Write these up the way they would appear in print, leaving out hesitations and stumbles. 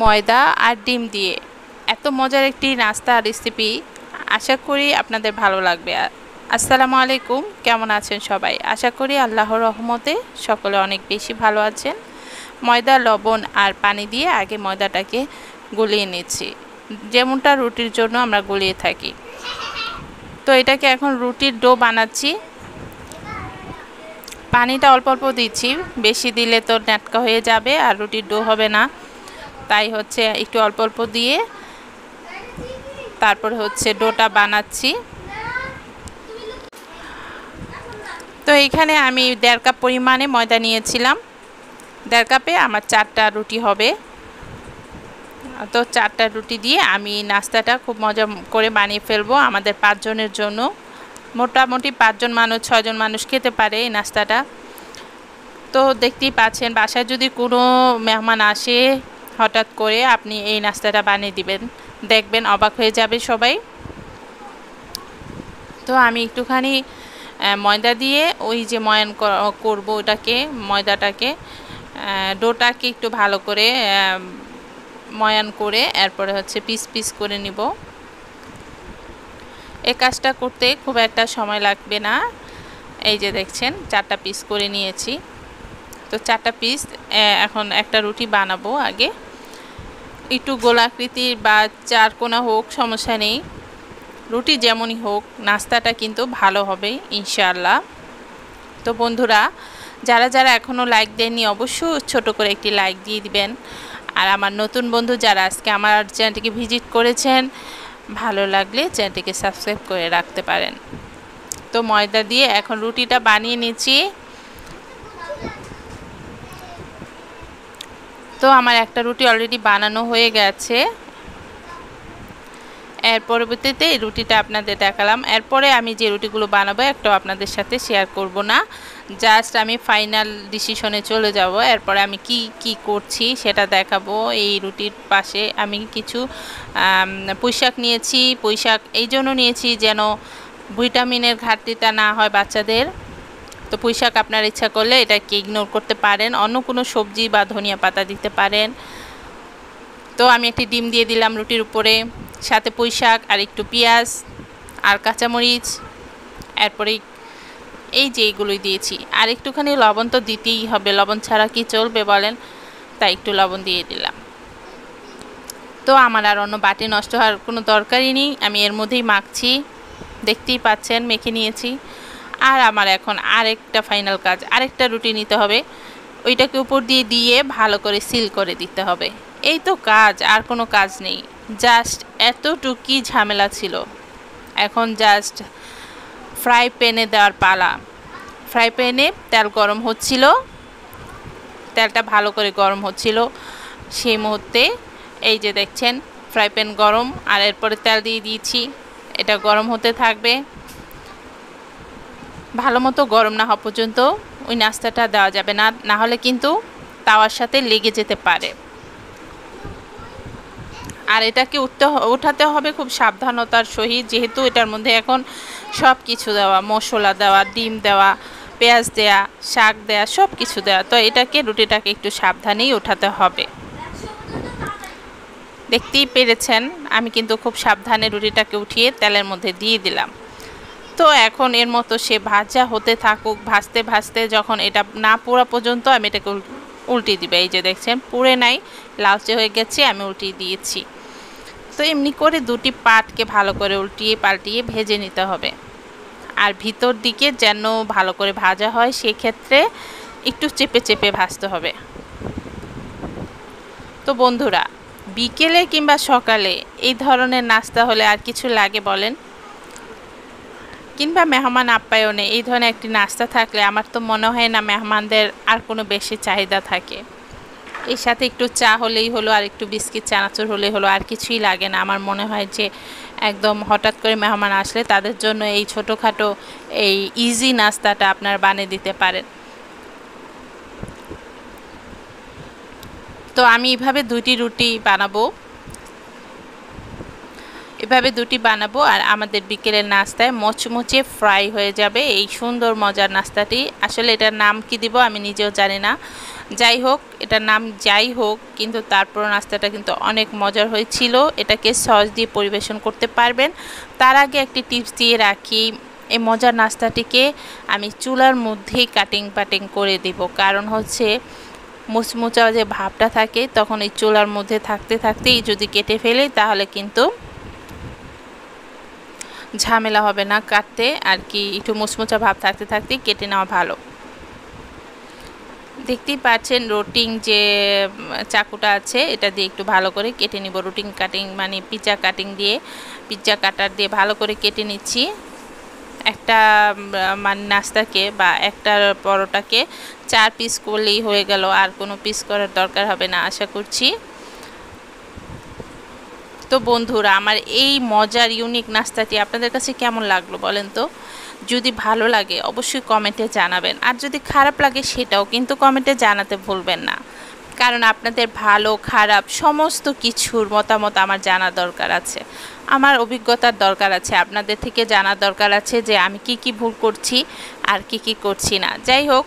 ময়দা আর ডিম দিয়ে এত মজার একটি নাস্তা রেসিপি। আশা করি আপনাদের ভালো লাগবে। আসসালামু আলাইকুম, কেমন আছেন সবাই? আশা করি আল্লাহর রহমতে সকলে অনেক বেশি ভালো আছেন। ময়দা, লবণ আর পানি দিয়ে আগে ময়দাটাকে গলিয়ে নিচ্ছি, যেমনটা রুটির জন্য আমরা গলিয়ে থাকি। তো এটাকে এখন রুটির ডো বানাচ্ছি। পানিটা অল্প অল্প দিচ্ছি, বেশি দিলে তো ন্যাটকা হয়ে যাবে আর রুটির ডো হবে না। তাই হচ্ছে একটু অল্প অল্প দিয়ে তারপর হচ্ছে ডোটা বানাচ্ছি। তো এইখানে আমি 1.5 কাপ পরিমাণে ময়দা নিয়েছিলাম। 1.5 কাপে আমার 4টা রুটি হবে। তো 4টা রুটি দিয়ে আমি নাস্তাটা খুব মজা করে বানিয়ে ফেলবো আমাদের 5 জনের জন্য। মোটামুটি 5 জন মানুষ 6 জন মানুষ খেতে পারে এই নাস্তাটা। তো দেখতেই পাচ্ছেন, বাসায় যদি কোনো মেহমান আসে হঠাৎ করে আপনি এই নাস্তাটা বানিয়ে দিবেন, দেখবেন অবাক হয়ে যাবে সবাই। তো আমি একটুখানি ময়দা দিয়ে ওই যে ময়ান করব ওটাকে, ময়দাটাকে ডোটাকে একটু ভালো করে ময়ান করে এরপরে হচ্ছে পিস পিস করে নিব। এই কাজটা করতে খুব একটা সময় লাগবে না। এই যে দেখছেন 4টা পিস করে নিয়েছি। তো 4টা পিস এখন একটা রুটি বানাবো। আগে একটু গোলাকৃতির বা 4 কোনা হোক, সমস্যা নেই। রুটি যেমনই হোক, নাস্তাটা কিন্তু ভালো হবে ইনশাআল্লাহ। তো বন্ধুরা, যারা যারা এখনও লাইক দেননি অবশ্যই ছোট করে একটি লাইক দিয়ে দিবেন। আর আমার নতুন বন্ধু যারা আজকে আমার চ্যানেলটিকে ভিজিট করেছেন, ভালো লাগলে চ্যানেলটিকে সাবস্ক্রাইব করে রাখতে পারেন। তো ময়দা দিয়ে এখন রুটিটা বানিয়ে নিচ্ছি। তো আমার একটা রুটি অলরেডি বানানো হয়ে গেছে। এর পরবর্তীতে এই রুটিটা আপনাদের দেখালাম। এরপরে আমি যে রুটিগুলো বানাবো একটাও আপনাদের সাথে শেয়ার করব না, জাস্ট আমি ফাইনাল ডিসিশনে চলে যাব। এরপরে আমি কি কি করছি সেটা দেখাবো। এই রুটির পাশে আমি কিছু পুঁইশাক নিয়েছি। পুঁইশাক এই জন্য নিয়েছি যেন ভিটামিনের ঘাটতিটা না হয় বাচ্চাদের। তো পুঁইশাক আপনার ইচ্ছা করলে এটাকে ইগনোর করতে পারেন, অন্য কোনো সবজি বা ধনিয়া পাতা দিতে পারেন। তো আমি একটি ডিম দিয়ে দিলাম রুটির উপরে, সাথে পুঁইশাক আর একটু পেঁয়াজ আর কাঁচামরিচ। এরপরে এই যে এইগুলোই দিয়েছি। আর একটুখানি লবণ তো দিতেই হবে, লবণ ছাড়া কি চলবে বলেন? তাই একটু লবণ দিয়ে দিলাম। তো আমার আর অন্য বাটি নষ্ট হওয়ার কোনো দরকারই নেই, আমি এর মধ্যেই মাখছি। দেখতেই পাচ্ছেন মেখে নিয়েছি। আর আমার এখন আরেকটা ফাইনাল কাজ, আরেকটা রুটি নিতে হবে, ওইটাকে উপর দিয়ে দিয়ে ভালো করে সিল করে দিতে হবে। এই তো কাজ, আর কোনো কাজ নেই। জাস্ট এতটুকুই ঝামেলা ছিল। এখন জাস্ট ফ্রাই প্যানে দেওয়ার পালা। ফ্রাই প্যানে তেল গরম হচ্ছিল, তেলটা ভালো করে গরম হচ্ছিল। সেই মুহূর্তে এই যে দেখছেন ফ্রাই প্যান গরম, আর এরপরে তেল দিয়ে দিয়েছি। এটা গরম হতে থাকবে। ভালো মতো গরম না হওয়া পর্যন্ত ওই নাস্তাটা দেওয়া যাবে না, না হলে কিন্তু তাওয়ার সাথে লেগে যেতে পারে। আর এটাকে উঠাতে হবে খুব সাবধানতার সহিত, যেহেতু এটার মধ্যে এখন সব কিছু দেওয়া, মশলা দেওয়া, ডিম দেওয়া, পেঁয়াজ দেওয়া, শাক দেওয়া, সব কিছু দেওয়া। তো এটাকে রুটিটাকে একটু সাবধানেই উঠাতে হবে। দেখতেই পেরেছেন আমি কিন্তু খুব সাবধানে রুটিটাকে উঠিয়ে তেলের মধ্যে দিয়ে দিলাম। তো এখন এর মতো সে ভাজা হতে থাকুক। ভাজতে ভাজতে যখন এটা না পোড়া পর্যন্ত আমি এটাকে উল্টিয়ে দিবে। এই যে দেখছেন পুড়ে নাই, লালচে হয়ে গেছে, আমি উল্টিয়ে দিয়েছি। তো এমনি করে দুটি পাটকে ভালো করে উল্টিয়ে পাল্টিয়ে ভেজে নিতে হবে। আর ভিতর দিকে যেন ভালো করে ভাজা হয় সেক্ষেত্রে একটু চেপে চেপে ভাজতে হবে। তো বন্ধুরা, বিকেলে কিংবা সকালে এই ধরনের নাস্তা হলে আর কিছু লাগে বলেন? কিংবা মেহমান আপ্যায়নে এই ধরনের একটি নাস্তা থাকলে আমার তো মনে হয় না মেহমানদের আর কোনো বেশি চাহিদা থাকে। এর সাথে একটু চা হলেই হলো, আর একটু বিস্কিট চানাচুর হলেই হলো, আর কিছুই লাগে না। আমার মনে হয় যে একদম হঠাৎ করে মেহমান আসলে তাদের জন্য এই ছোটোখাটো এই ইজি নাস্তাটা আপনারা বানিয়ে দিতে পারেন। তো আমি এভাবে দুটি রুটি বানাবো, এভাবে দুটি বানাবো, আর আমাদের বিকেলের নাস্তায় মচমচে ফ্রাই হয়ে যাবে এই সুন্দর মজার নাস্তাটি। আসলে এটার নাম কি দিব আমি নিজেও জানি না, যাই হোক, এটার নাম যাই হোক, কিন্তু তারপর নাস্তাটা কিন্তু অনেক মজার হয়েছিল। এটাকে সস দিয়ে পরিবেশন করতে পারবেন। তার আগে একটি টিপস দিয়ে রাখি, এই মজার নাস্তাটিকে আমি চুলার মধ্যেই কাটিং করে দেব, কারণ হচ্ছে মুচমুচা যে ভাবটা থাকে তখন এই চুলার মধ্যে থাকতেই যদি কেটে ফেলি তাহলে কিন্তু ঝামেলা হবে না কাটতে আর কি। একটু মুচমুচা ভাব থাকতেই কেটে নেওয়া ভালো। দেখতেই পাচ্ছেন রুটিং যে চাকুটা আছে এটা দিয়ে একটু ভালো করে কেটে নিব। রুটিং কাটিং মানে পিৎজা কাটার দিয়ে ভালো করে কেটে নিচ্ছি। একটা মানে নাস্তাকে বা একটা পরোটাকে 4 পিস করলেই হয়ে গেল, আর কোনো পিস করার দরকার হবে না আশা করছি। তো বন্ধুরা, আমার এই মজার ইউনিক নাস্তাটি আপনাদের কাছে কেমন লাগলো বলেন তো? যদি ভালো লাগে অবশ্যই কমেন্টে জানাবেন, আর যদি খারাপ লাগে সেটাও কিন্তু কমেন্টে জানাতে ভুলবেন না, কারণ আপনাদের ভালো খারাপ সমস্ত কিছুর মতামত আমার জানা দরকার আছে, আমার অভিজ্ঞতার দরকার আছে, আপনাদের থেকে জানার দরকার আছে যে আমি কি ভুল করছি আর কি করছি না। যাই হোক,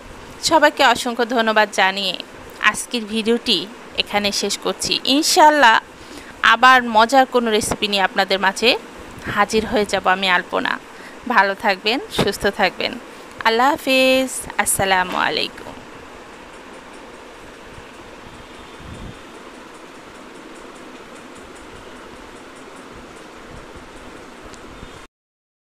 সবাইকে অসংখ্য ধন্যবাদ জানিয়ে আজকের ভিডিওটি এখানে শেষ করছি। ইনশাল্লাহ আবার মজার কোনো রেসিপি নিয়ে আপনাদের মাঝে হাজির হয়ে যাব আমি আলপনা। ভালো থাকবেন, সুস্থ থাকবেন। আল্লাহ হাফেজ, আসসালামু আলাইকুম।